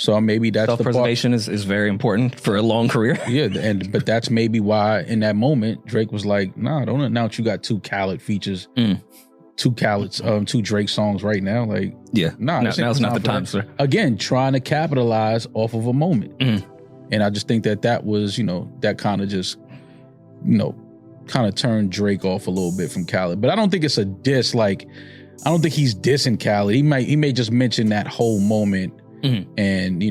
So maybe that's the part. Self-preservation is very important for a long career. Yeah, but that's maybe why in that moment Drake was like, "Nah, don't announce you got 2 Khaled features, 2 Khaled's, 2 Drake songs right now." Like, now's not the time, sir. Again, trying to capitalize off of a moment, and I just think that was, that kind of just, kind of turned Drake off a little bit from Khaled. But I don't think it's a diss. Like, I don't think he's dissing Khaled. He may just mention that whole moment. And,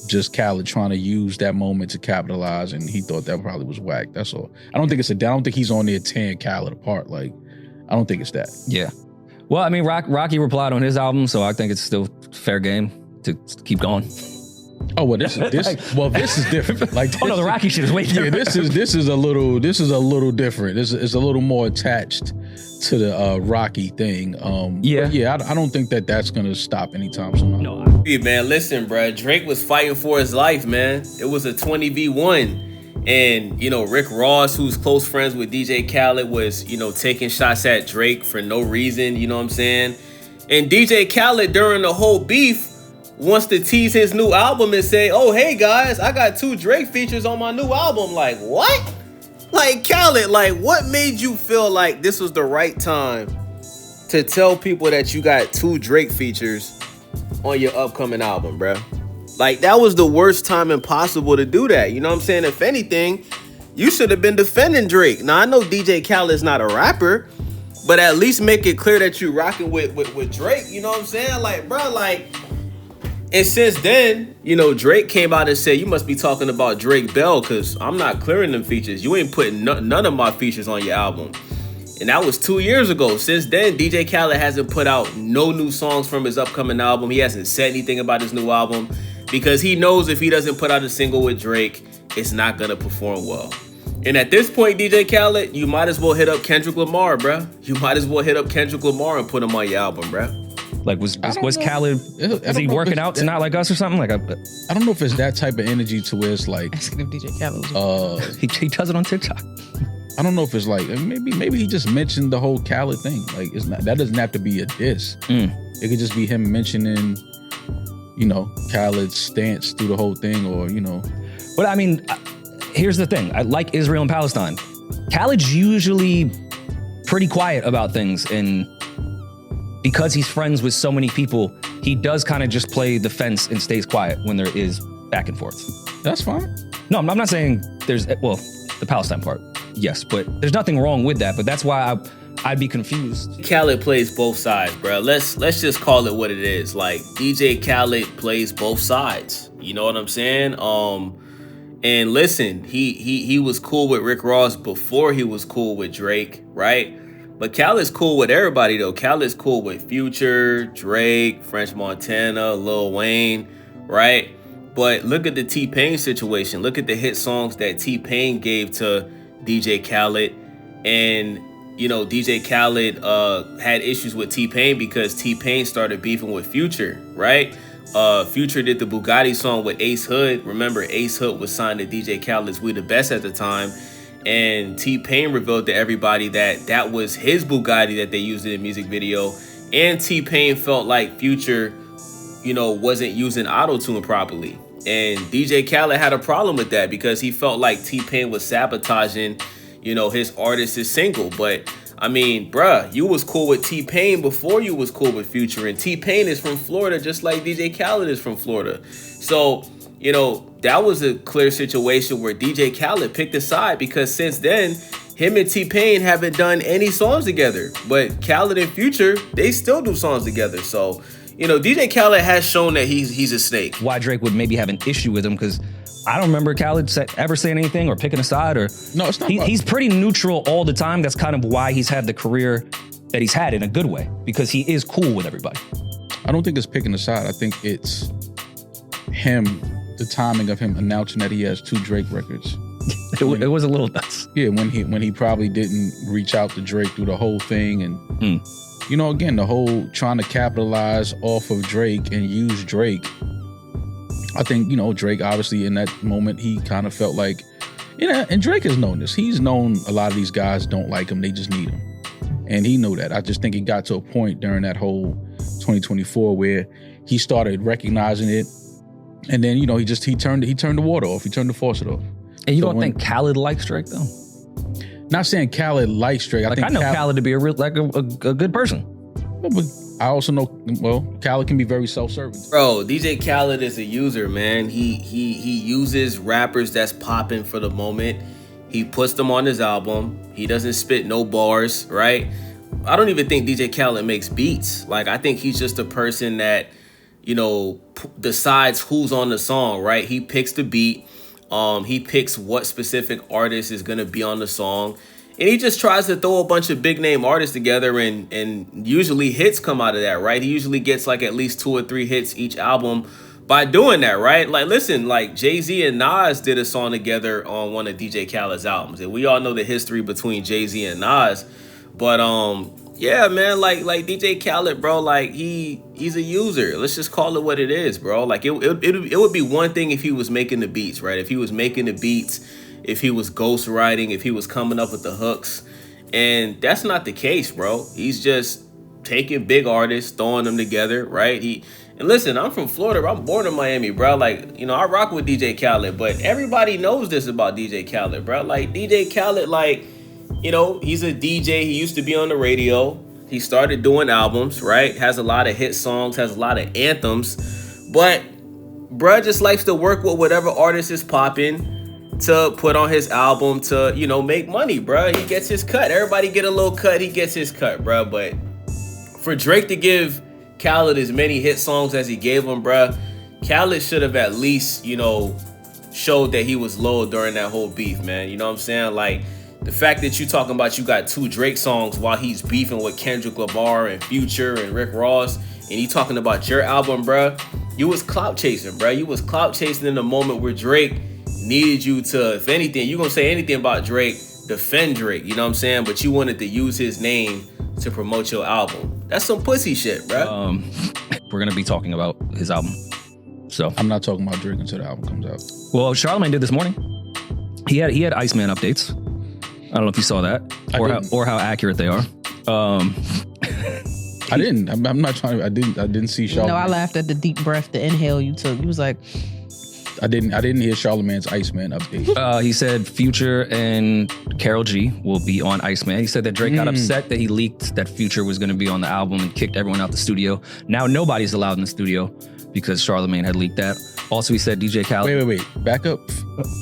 just Khaled trying to use that moment to capitalize, and he thought that probably was whack. That's all. I don't think I don't think he's on there tearing Khaled apart. Like, I don't think it's that. Yeah. Well, I mean, Rocky replied on his album, so I think it's still fair game to keep going. Oh, well, this is different. Like, the Rocky shit is way different. Yeah, this is a little different. It's a little more attached to the Rocky thing. I don't think that's gonna stop anytime soon. No. Hey, man, listen, bro. Drake was fighting for his life, man. It was a 20v1, and Rick Ross, who's close friends with DJ Khaled, was taking shots at Drake for no reason. You know what I'm saying? And DJ Khaled during the whole beef wants to tease his new album and say, "Oh, hey guys, I got 2 Drake features on my new album." Like, what? Like, Khaled, like, what made you feel like this was the right time to tell people that you got 2 Drake features on your upcoming album, bro? Like, that was the worst timing possible to do that. You know what I'm saying? If anything, you should have been defending Drake. Now, I know DJ Khaled's not a rapper, but at least make it clear that you rocking with Drake. You know what I'm saying? Like, bro, like... And since then, Drake came out and said, "You must be talking about Drake Bell, because I'm not clearing them features. You ain't putting none of my features on your album." And that was 2 years ago. Since then, DJ Khaled hasn't put out no new songs from his upcoming album. He hasn't said anything about his new album because he knows if he doesn't put out a single with Drake, it's not going to perform well. And at this point, DJ Khaled, you might as well hit up Kendrick Lamar, bruh. You might as well hit up Kendrick Lamar and put him on your album, bruh. Like, was Khaled, is he working out to Not Like Us or something? Like, I don't know if it's that type of energy to where it's like... Asking if DJ Khaled was he does it on TikTok. I don't know if it's like, maybe he just mentioned the whole Khaled thing. Like, it's not, that doesn't have to be a diss. It could just be him mentioning, Khaled's stance through the whole thing, or, But I mean, here's the thing. I like Israel and Palestine. Khaled's usually pretty quiet about things, and because he's friends with so many people, he does kind of just play the fence and stays quiet when there is back and forth. That's fine. No, I'm not saying the Palestine part, yes, but there's nothing wrong with that. But that's why I'd be confused. Khaled plays both sides, bro. Let's just call it what it is. Like, DJ Khaled plays both sides. You know what I'm saying? And listen, he was cool with Rick Ross before he was cool with Drake, right? But Khaled's cool with everybody, though. Khaled's cool with Future, Drake, French Montana, Lil Wayne, right? But look at the T-Pain situation. Look at the hit songs that T-Pain gave to DJ Khaled. And, DJ Khaled had issues with T-Pain because T-Pain started beefing with Future, right? Future did the Bugatti song with Ace Hood. Remember, Ace Hood was signed to DJ Khaled's We The Best at the time. And T-Pain revealed to everybody that was his Bugatti that they used in the music video. And T-Pain felt like Future, wasn't using auto-tune properly. And DJ Khaled had a problem with that because he felt like T-Pain was sabotaging, his artist's single. But, I mean, bruh, you was cool with T-Pain before you was cool with Future. And T-Pain is from Florida just like DJ Khaled is from Florida. So, that was a clear situation where DJ Khaled picked a side because since then, him and T-Pain haven't done any songs together. But Khaled and Future, they still do songs together. So, DJ Khaled has shown that he's a snake. Why Drake would maybe have an issue with him, because I don't remember Khaled ever saying anything or picking a side. Or no, it's not. He's pretty neutral all the time. That's kind of why he's had the career that he's had in a good way, because he is cool with everybody. I don't think it's picking a side. I think it's him, the timing of him announcing that he has 2 Drake records. It was a little nuts. Yeah, when he probably didn't reach out to Drake through the whole thing, and again, the whole trying to capitalize off of Drake and use Drake. I think, Drake obviously in that moment, he kind of felt like, and Drake has known this. He's known a lot of these guys don't like him. They just need him. And he knew that. I just think it got to a point during that whole 2024 where he started recognizing it And then, you know, he turned the water off. He turned the faucet off. And you don't think Khaled likes Drake though? Not saying Khaled likes Drake. I know Khaled to be a good person. But I also know, well, Khaled can be very self-serving. Bro, DJ Khaled is a user, man. He uses rappers that's popping for the moment. He puts them on his album. He doesn't spit no bars, right? I don't even think DJ Khaled makes beats. Like, I think he's just a person that, you know, decides who's on the song, right? He picks the beat. He picks what specific artist is going to be on the song. And he just tries to throw a bunch of big name artists together and usually hits come out of that, right? He usually gets like at least 2 or 3 hits each album by doing that, right? Like, listen, like Jay-Z and Nas did a song together on one of DJ Khaled's albums. And we all know the history between Jay-Z and Nas. But, yeah, man, like DJ Khaled, bro, like he's a user. Let's just call it what it is, bro. Like it would be one thing if he was making the beats, right? If he was making the beats, if he was ghostwriting, if he was coming up with the hooks. And that's not the case, bro. He's just taking big artists, throwing them together, right? And listen, I'm from Florida. I'm born in Miami, bro. Like, you know, I rock with DJ Khaled, but everybody knows this about DJ Khaled, bro. Like, DJ Khaled, like, you know, he's a DJ. He used to be on the radio. He started doing albums, right? Has a lot of hit songs, has a lot of anthems. But bruh just likes to work with whatever artist is popping to put on his album to, you know, make money, bruh. He gets his cut. Everybody get a little cut. He gets his cut, bruh. But for Drake to give Khaled as many hit songs as he gave him, bruh, Khaled should have at least, you know, showed that he was low during that whole beef, man. You know what I'm saying? Like, the fact that you talking about you got 2 Drake songs while he's beefing with Kendrick Lamar and Future and Rick Ross, and he talking about your album, bruh, you was clout chasing, bruh. You was clout chasing in the moment where Drake needed you to, if anything, you gonna say anything about Drake, defend Drake, you know what I'm saying? But you wanted to use his name to promote your album. That's some pussy shit, bruh. We're gonna be talking about his album. So I'm not talking about Drake until the album comes out. Well, Charlamagne did this morning. He had Iceman updates. I don't know if you saw that or how accurate they are. I didn't. I'm not trying to. I didn't see Charlamagne. No, I laughed at the deep breath, the inhale you took. You was like, I didn't hear Charlamagne's Iceman update. He said Future and Karol G will be on Iceman. He said that Drake got upset that he leaked that Future was going to be on the album and kicked everyone out the studio. Now nobody's allowed in the studio because Charlamagne had leaked that. Also, he said DJ Khaled. Wait. Back up.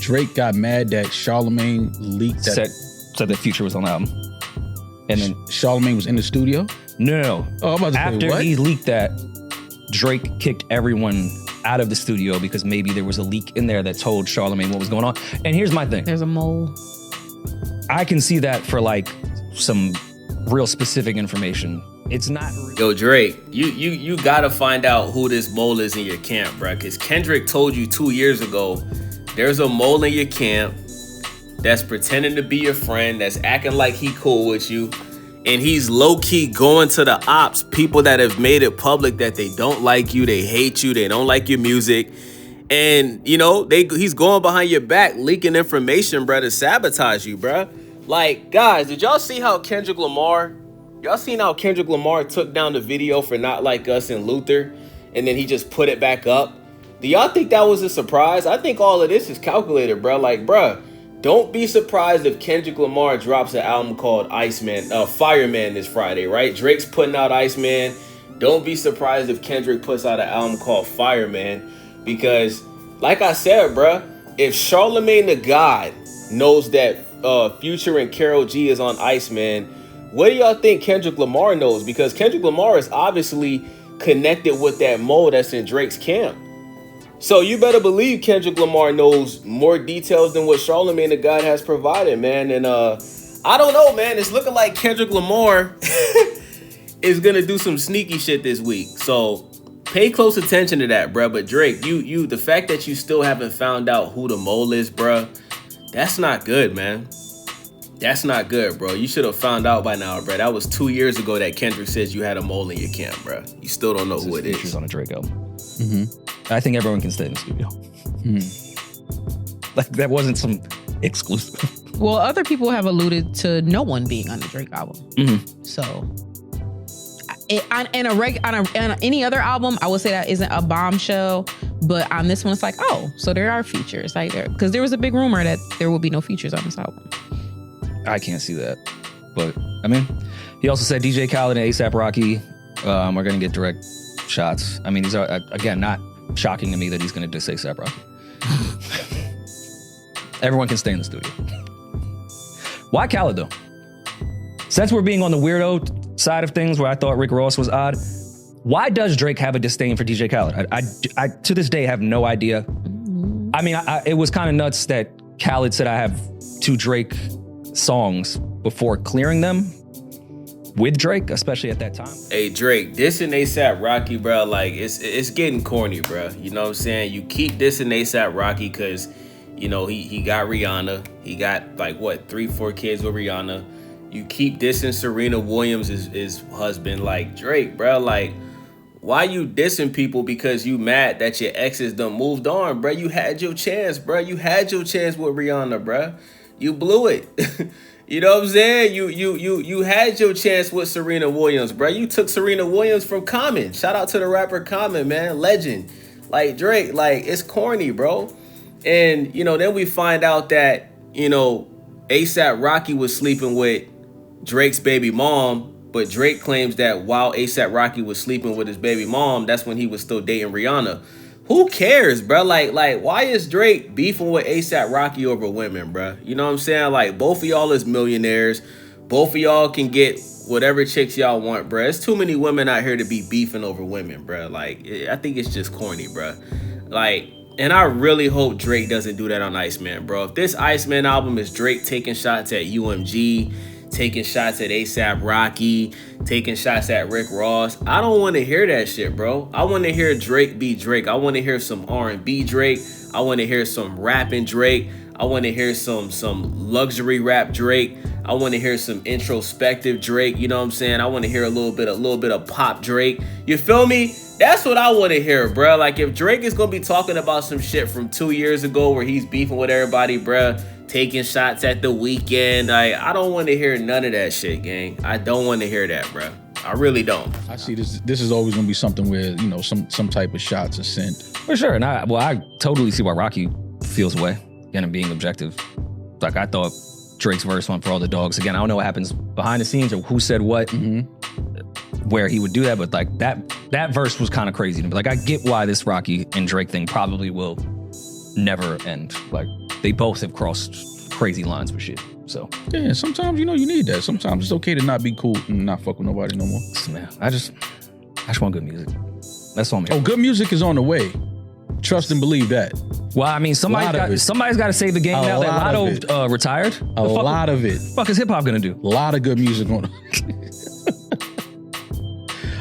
Drake got mad that Charlamagne leaked that. Said that Future was on the album. And then Charlamagne was in the studio? No. Oh, I'm about to After say, what? he leaked that, Drake kicked everyone out of the studio because maybe there was a leak in there that told Charlamagne what was going on. And here's my thing. there's a mole. I can see that for like some real specific information. It's not real. Yo, Drake, you gotta find out who this mole is in your camp, bruh. Because Kendrick told you 2 years ago, there's a mole in your camp that's pretending to be your friend, that's acting like he cool with you, and he's low-key going to the ops, people that have made it public that they don't like you, they hate you, they don't like your music, and, you know, he's going behind your back, leaking information, bruh, to sabotage you, bruh. Like, guys, did y'all see how Kendrick Lamar took down the video for Not Like Us and Luther, and then he just put it back up? Do y'all think that was a surprise? I think all of this is calculated, bruh. Like, bruh, don't be surprised if Kendrick Lamar drops an album called Fireman this Friday, right? Drake's putting out Iceman. Don't be surprised if Kendrick puts out an album called Fireman, because, like I said, bruh, if Charlamagne the God knows that Future and Karol G is on Iceman, what do y'all think Kendrick Lamar knows? Because Kendrick Lamar is obviously connected with that mole that's in Drake's camp. So you better believe Kendrick Lamar knows more details than what Charlamagne the God has provided, man. And I don't know, man. It's looking like Kendrick Lamar is gonna do some sneaky shit this week. So pay close attention to that, bruh. But Drake, the fact that you still haven't found out who the mole is, bruh, that's not good, man. That's not good, bro. You should have found out by now, bro. That was 2 years ago that Kendrick says you had a mole in your camp, bro. You still don't know who it is. Features on a Drake album. I think everyone can stay in the studio. Like, that wasn't some exclusive. Well, other people have alluded to no one being on the Drake album. So on any other album, I would say that isn't a bombshell. But on this one, it's like, oh, so there are features like there, because there was a big rumor that there will be no features on this album. I can't see that, but I mean, he also said DJ Khaled and ASAP Rocky are going to get direct shots. I mean, these are again not shocking to me that he's going to diss ASAP Rocky. Everyone can stay in the studio. Why Khaled though? Since we're being on the weirdo side of things, where I thought Rick Ross was odd, why does Drake have a disdain for DJ Khaled? I to this day have no idea. I mean, it was kind of nuts that Khaled said I have 2 Drake songs before clearing them with Drake, especially at that time. Hey Drake, dissing ASAP Rocky, bro, like it's getting corny, bro. You know what I'm saying? You keep dissing ASAP Rocky because, you know, he got Rihanna. He got like what 3-4 kids with Rihanna. You keep dissing Serena Williams, his husband. Like Drake, bro, like why you dissing people because you mad that your exes done moved on, bro? You had your chance, bro. You had your chance with Rihanna, bro. You blew it. You know what I'm saying? You had your chance with Serena Williams, bro. You took Serena Williams from Common. Shout out to the rapper Common, man. Legend. Like Drake, like it's corny, bro. And, you know, then we find out that, you know, ASAP Rocky was sleeping with Drake's baby mom, but Drake claims that while ASAP Rocky was sleeping with his baby mom, that's when he was still dating Rihanna. Who cares, bro? Like, why is Drake beefing with ASAP Rocky over women, bro? You know what I'm saying? Like, both of y'all is millionaires. Both of y'all can get whatever chicks y'all want, bro. There's too many women out here to be beefing over women, bro. Like, I think it's just corny, bro. Like, and I really hope Drake doesn't do that on Iceman, bro. If this Iceman album is Drake taking shots at UMG, taking shots at ASAP Rocky, taking shots at Rick Ross, I don't want to hear that shit, bro. I want to hear Drake be Drake. I want to hear some R&B Drake. I want to hear some rapping Drake. I want to hear some luxury rap Drake. I want to hear some introspective Drake. You know what I'm saying? I want to hear a little bit of pop Drake. You feel me? That's what I want to hear, bro. Like, if Drake is going to be talking about some shit from 2 years ago where he's beefing with everybody, bro, taking shots at The Weeknd, I don't want to hear none of that shit, gang. I don't want to hear that, bro. I really don't. I see this is always going to be something where, you know, some type of shots are sent. For sure. And I totally see why Rocky feels away. Again, I'm being objective. Like, I thought Drake's verse went for all the dogs. Again, I don't know what happens behind the scenes or who said what, where he would do that, but like that verse was kind of crazy to me. Like, I get why this Rocky and Drake thing probably will never end. Like, they both have crossed crazy lines for shit. So yeah, sometimes, you know, you need that. Sometimes it's okay to not be cool and not fuck with nobody no more. Man, I just want good music. That's all I'm here. Oh, good music is on the way. Trust and believe that. Well, I mean, somebody's got to save the game now that Lotto retired. A lot of it. Fuck is hip hop gonna do? A lot of good music on.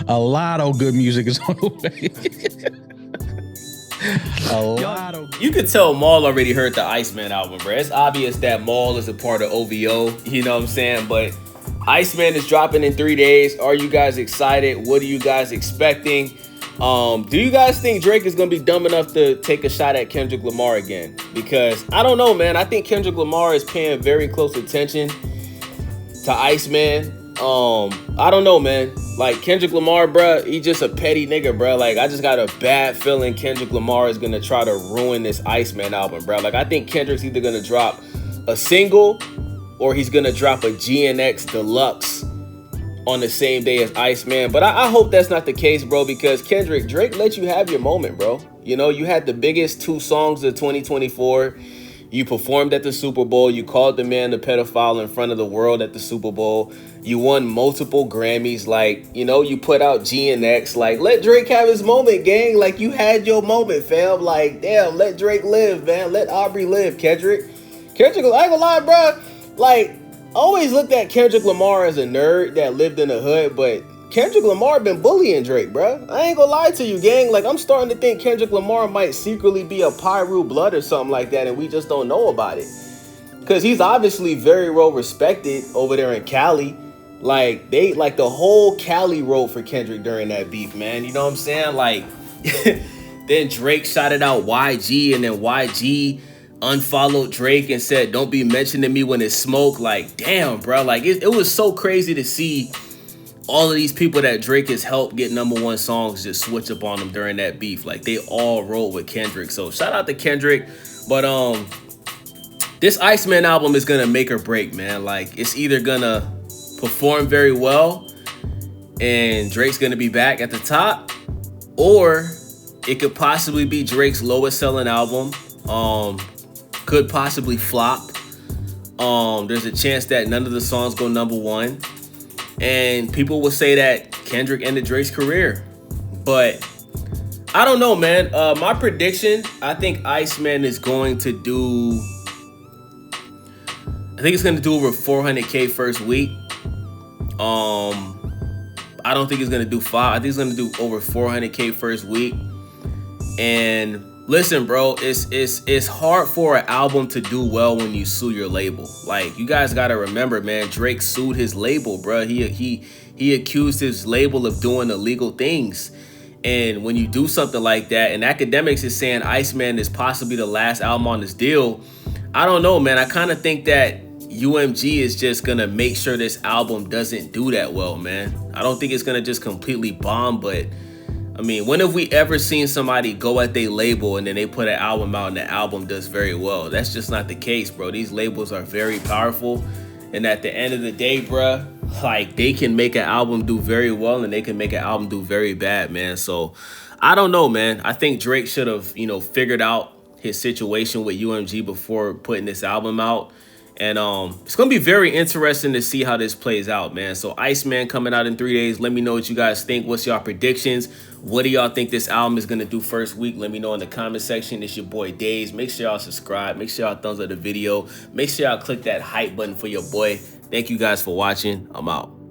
A lot of good music is on the way. You could tell Maul already heard the Iceman album, bro. It's obvious that Maul is a part of OVO. You know what I'm saying? But Iceman is dropping in 3 days. Are you guys excited? What are you guys expecting? Do you guys think Drake is going to be dumb enough to take a shot at Kendrick Lamar again? Because I don't know, man. I think Kendrick Lamar is paying very close attention to Iceman. I don't know, man. Like, Kendrick Lamar, bruh, he just a petty nigga, bruh. Like, I just got a bad feeling Kendrick Lamar is going to try to ruin this Iceman album, bruh. Like, I think Kendrick's either going to drop a single or he's going to drop a GNX Deluxe on the same day as Iceman. But I hope that's not the case, bro, because Drake let you have your moment, bro. You know, you had the biggest 2 songs of 2024. You performed at the Super Bowl. You called the man a pedophile in front of the world at the Super Bowl. You won multiple Grammys. Like, you know, you put out GNX. Like, let Drake have his moment, gang. Like, you had your moment, fam. Like, damn, let Drake live, man. Let Aubrey live, Kendrick. I ain't gonna lie, bro. Like, I always looked at Kendrick Lamar as a nerd that lived in the hood, but Kendrick Lamar been bullying Drake, bro. I ain't gonna lie to you, gang. Like, I'm starting to think Kendrick Lamar might secretly be a Pyru blood or something like that, and we just don't know about it. Because he's obviously very well respected over there in Cali. Like, the whole Cali wrote for Kendrick during that beef, man. You know what I'm saying? Like, then Drake shouted out YG, and then YG unfollowed Drake and said, "Don't be mentioning me when it's smoke." Like, damn, bro. Like, it was so crazy to see all of these people that Drake has helped get #1 songs just switch up on them during that beef. Like, they all rolled with Kendrick. So shout out to Kendrick. But this Iceman album is gonna make or break, man. Like, it's either gonna perform very well and Drake's gonna be back at the top, or it could possibly be Drake's lowest selling album. Could possibly flop. There's a chance that none of the songs go #1. And people will say that Kendrick ended Drake's career. But I don't know, man. My prediction, I think Iceman is going to do... I think it's going to do over 400K first week. I don't think it's going to do 5. I think it's going to do over 400K first week. And listen, bro, it's hard for an album to do well when you sue your label. Like, you guys got to remember, man, Drake sued his label, bro. He accused his label of doing illegal things. And when you do something like that, and Academics is saying Iceman is possibly the last album on this deal, I don't know, man. I kind of think that UMG is just gonna make sure this album doesn't do that well, man. I don't think it's gonna just completely bomb, but I mean, when have we ever seen somebody go at their label and then they put an album out and the album does very well? That's just not the case, bro. These labels are very powerful, and at the end of the day, bro, like, they can make an album do very well and they can make an album do very bad, man. So I don't know, man. I think Drake should have, figured out his situation with UMG before putting this album out. And it's going to be very interesting to see how this plays out, man. So Iceman coming out in 3 days. Let me know what you guys think. What's y'all predictions? What do y'all think this album is going to do first week? Let me know in the comment section. It's your boy Days. Make sure y'all subscribe. Make sure y'all thumbs up the video. Make sure y'all click that hype button for your boy. Thank you guys for watching. I'm out.